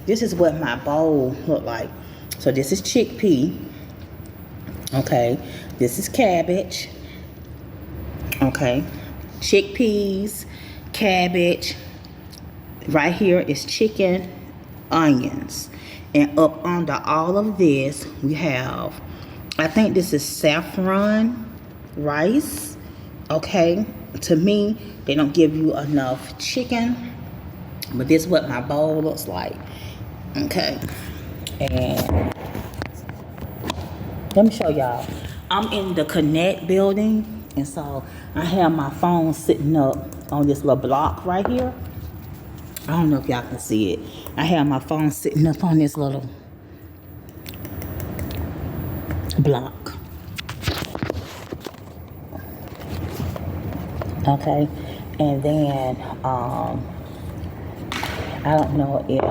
this is what my bowl look like. So this is chickpea. Okay, this is cabbage. Okay, chickpeas, cabbage. Right here is chicken, onions, and up under all of this we have, I think this is saffron rice. Okay, to me they don't give you enough chicken, but this is what my bowl looks like. Okay, and let me show y'all. I'm in the Connect building, and so I have my phone sitting up on this little block right here. I don't know if y'all can see it. I have my phone sitting up on this little block. Okay, and then I don't know if